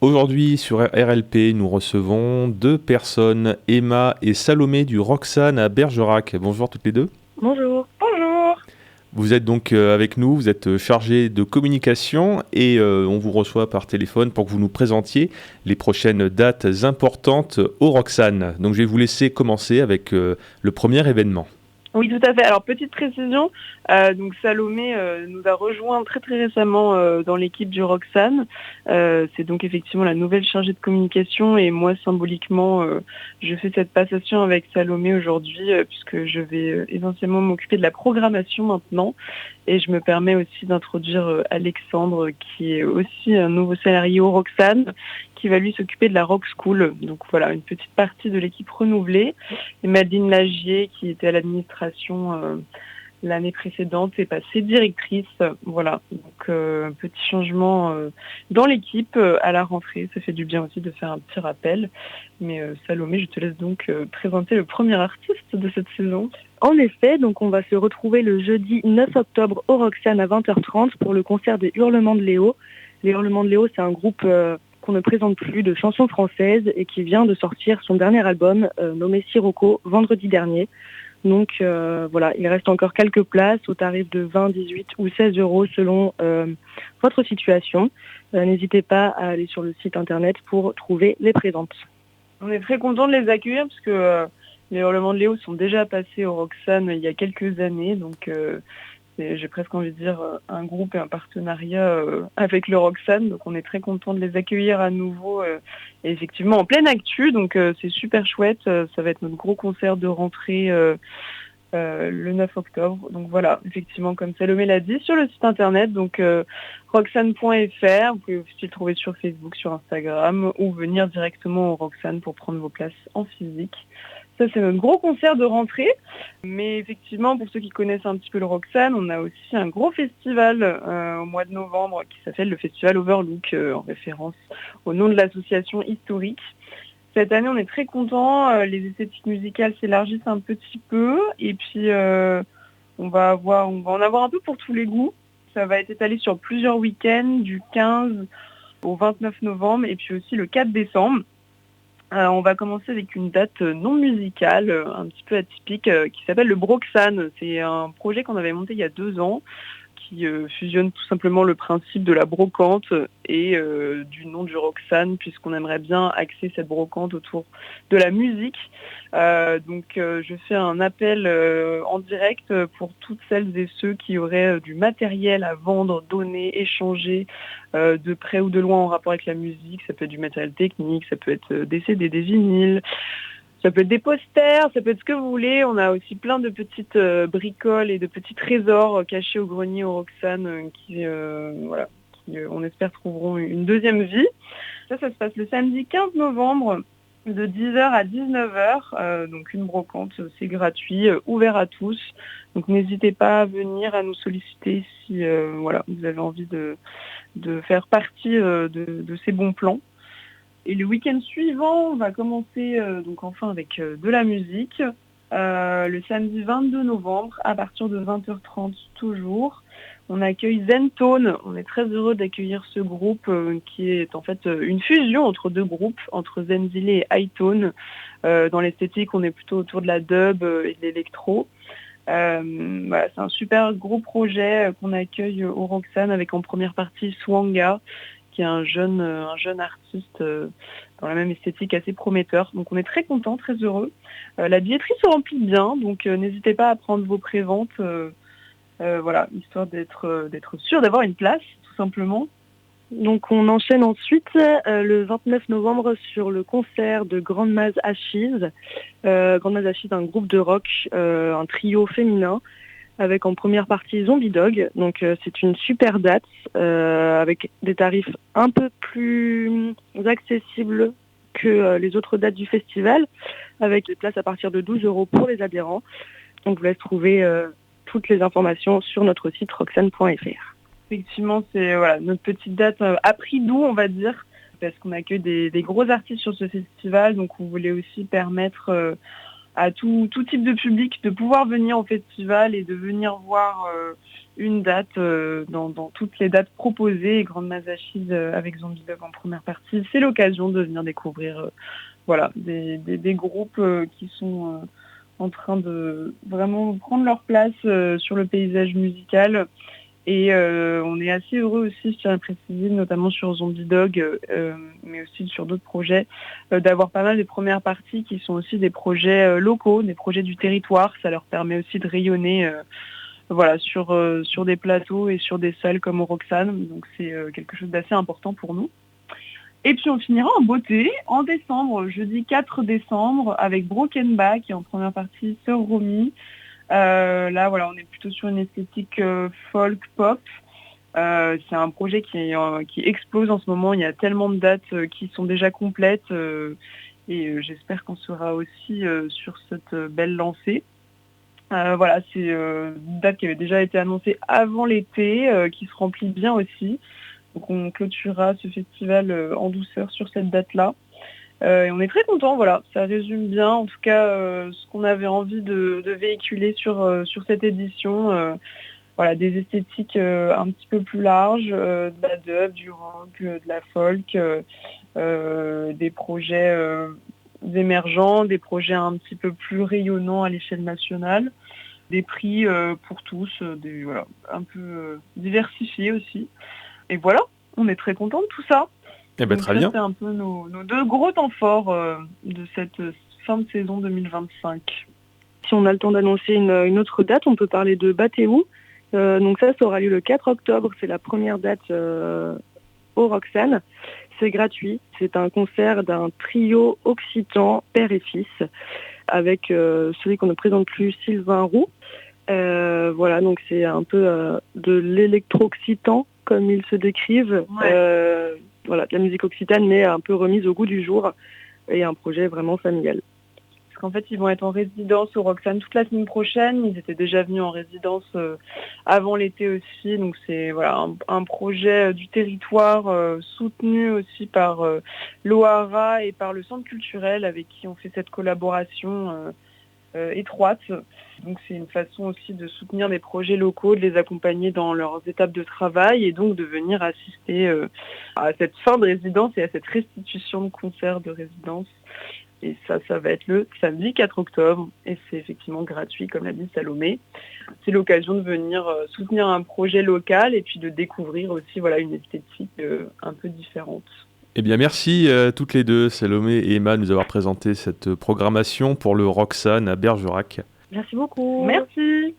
Aujourd'hui sur RLP, nous recevons deux personnes, Emma et Salomé du Roxane à Bergerac. Bonjour toutes les deux. Bonjour. Bonjour. Vous êtes donc avec nous, vous êtes chargés de communication et on vous reçoit par téléphone pour que vous nous présentiez les prochaines dates importantes au Roxane. Donc je vais vous laisser commencer avec le premier événement. Oui, tout à fait. Alors, petite précision, donc Salomé nous a rejoint très très récemment dans l'équipe du Roxane. C'est donc effectivement la nouvelle chargée de communication et moi, symboliquement, je fais cette passation avec Salomé aujourd'hui puisque je vais essentiellement m'occuper de la programmation maintenant. Et je me permets aussi d'introduire Alexandre, qui est aussi un nouveau salarié au Roxane, qui va lui s'occuper de la Rock School. Donc voilà, une petite partie de l'équipe renouvelée. Et Madeleine Lagier, qui était à l'administration l'année précédente, est passée directrice. Voilà, donc petit changement dans l'équipe à la rentrée. Ça fait du bien aussi de faire un petit rappel. Mais Salomé, je te laisse donc présenter le premier artiste de cette saison. En effet, donc on va se retrouver le jeudi 9 octobre au Roxane à 20h30 pour le concert des Hurlements de Léo. Les Hurlements de Léo, c'est un groupe qu'on ne présente plus de chansons françaises et qui vient de sortir son dernier album nommé Sirocco vendredi dernier. Donc voilà, il reste encore quelques places au tarif de 20, 18 ou 16 euros selon votre situation. N'hésitez pas à aller sur le site internet pour trouver les préventes. On est très content de les accueillir parce que les Hurlements de Léo sont déjà passés au Roxane il y a quelques années, donc j'ai presque envie de dire un groupe et un partenariat avec le Roxane, donc on est très content de les accueillir à nouveau et effectivement en pleine actu, donc c'est super chouette, ça va être notre gros concert de rentrée le 9 octobre, donc voilà, effectivement comme Salomé l'a dit, sur le site internet, donc roxane.fr, vous pouvez aussi le trouver sur Facebook, sur Instagram ou venir directement au Roxane pour prendre vos places en physique. Ça, c'est notre gros concert de rentrée. Mais effectivement, pour ceux qui connaissent un petit peu le Roxane, on a aussi un gros festival au mois de novembre qui s'appelle le Festival Overlook, en référence au nom de l'association historique. Cette année, on est très contents. Les esthétiques musicales s'élargissent un petit peu. Et puis, on va en avoir un peu pour tous les goûts. Ça va être étalé sur plusieurs week-ends, du 15 au 29 novembre et puis aussi le 4 décembre. On va commencer avec une date non musicale, un petit peu atypique, qui s'appelle le Broxane. C'est un projet qu'on avait monté il y a 2 ans, qui fusionne tout simplement le principe de la brocante et du nom du Roxane, puisqu'on aimerait bien axer cette brocante autour de la musique. Donc je fais un appel en direct pour toutes celles et ceux qui auraient du matériel à vendre, donner, échanger de près ou de loin en rapport avec la musique. Ça peut être du matériel technique, ça peut être des CD, des vinyles, ça peut être des posters, ça peut être ce que vous voulez. On a aussi plein de petites bricoles et de petits trésors cachés au grenier au Roxane qui, on espère, trouveront une deuxième vie. Ça se passe le samedi 15 novembre de 10h à 19h. Donc une brocante, c'est gratuit, ouvert à tous. Donc n'hésitez pas à venir, à nous solliciter si vous avez envie de faire partie de ces bons plans. Et le week-end suivant, on va commencer donc enfin avec de la musique. Le samedi 22 novembre, à partir de 20h30 toujours, on accueille Zentone. On est très heureux d'accueillir ce groupe qui est en fait une fusion entre deux groupes, entre Zenzile et Hightone. Dans l'esthétique, on est plutôt autour de la dub et de l'électro. C'est un super gros projet qu'on accueille au Roxane avec en première partie Swanga, qui est un jeune artiste dans la même esthétique assez prometteur. Donc on est très contents, très heureux. La billetterie se remplit bien, donc n'hésitez pas à prendre vos préventes, histoire d'être sûr d'avoir une place, tout simplement. Donc on enchaîne ensuite le 29 novembre sur le concert de Grande Maze Ashes. Grande Maze Ashes, un groupe de rock, un trio féminin, avec en première partie Zombie Dog. Donc c'est une super date avec des tarifs un peu plus accessibles que les autres dates du festival, avec des places à partir de 12 euros pour les adhérents. Donc je vous laisse trouver toutes les informations sur notre site roxane.fr. Effectivement, c'est notre petite date à prix doux, on va dire, parce qu'on accueille des gros artistes sur ce festival, donc on voulait aussi permettre à tout type de public de pouvoir venir au festival et de venir voir une date dans toutes les dates proposées. Et Grande Masse Achise avec Zombie Dog en première partie, c'est l'occasion de venir découvrir des groupes qui sont en train de vraiment prendre leur place sur le paysage musical. Et on est assez heureux aussi, je tiens à préciser, notamment sur Zombie Dog, mais aussi sur d'autres projets, d'avoir pas mal de premières parties qui sont aussi des projets locaux, des projets du territoire. Ça leur permet aussi de rayonner sur des plateaux et sur des salles comme au Roxane. Donc c'est quelque chose d'assez important pour nous. Et puis on finira en beauté en décembre, jeudi 4 décembre, avec Broken Back et en première partie Sœur Romy. Là, on est plutôt sur une esthétique folk pop. C'est un projet qui explose en ce moment. Il y a tellement de dates qui sont déjà complètes et j'espère qu'on sera aussi sur cette belle lancée. C'est une date qui avait déjà été annoncée avant l'été, qui se remplit bien aussi. Donc on clôturera ce festival en douceur sur cette date-là. Et on est très contents, ça résume bien en tout cas ce qu'on avait envie de véhiculer sur cette édition. Des esthétiques un petit peu plus larges, de la dub, du rock, de la folk, des projets émergents, des projets un petit peu plus rayonnants à l'échelle nationale, des prix pour tous, un peu diversifiés aussi. Et on est très contents de tout ça. Très bien. C'est un peu nos deux gros temps forts de cette fin de saison 2025. Si on a le temps d'annoncer une autre date, on peut parler de Batéou. Donc ça aura lieu le 4 octobre. C'est la première date au Roxane. C'est gratuit. C'est un concert d'un trio occitan, père et fils, avec celui qu'on ne présente plus, Sylvain Roux. Donc c'est un peu de l'électro-occitan, comme ils se décrivent. Ouais. De la musique occitane, mais un peu remise au goût du jour, et un projet vraiment familial. Parce qu'en fait, ils vont être en résidence au Roxane toute la semaine prochaine. Ils étaient déjà venus en résidence avant l'été aussi. Donc c'est un projet du territoire soutenu aussi par l'OARA et par le Centre culturel avec qui on fait cette collaboration étroite. Donc c'est une façon aussi de soutenir des projets locaux, de les accompagner dans leurs étapes de travail et donc de venir assister à cette fin de résidence et à cette restitution de concert de résidence. Et ça va être le samedi 4 octobre et c'est effectivement gratuit, comme l'a dit Salomé. C'est l'occasion de venir soutenir un projet local et puis de découvrir aussi une esthétique un peu différente. Eh bien, merci toutes les deux, Salomé et Emma, de nous avoir présenté cette programmation pour le Roxane à Bergerac. Merci beaucoup. Merci.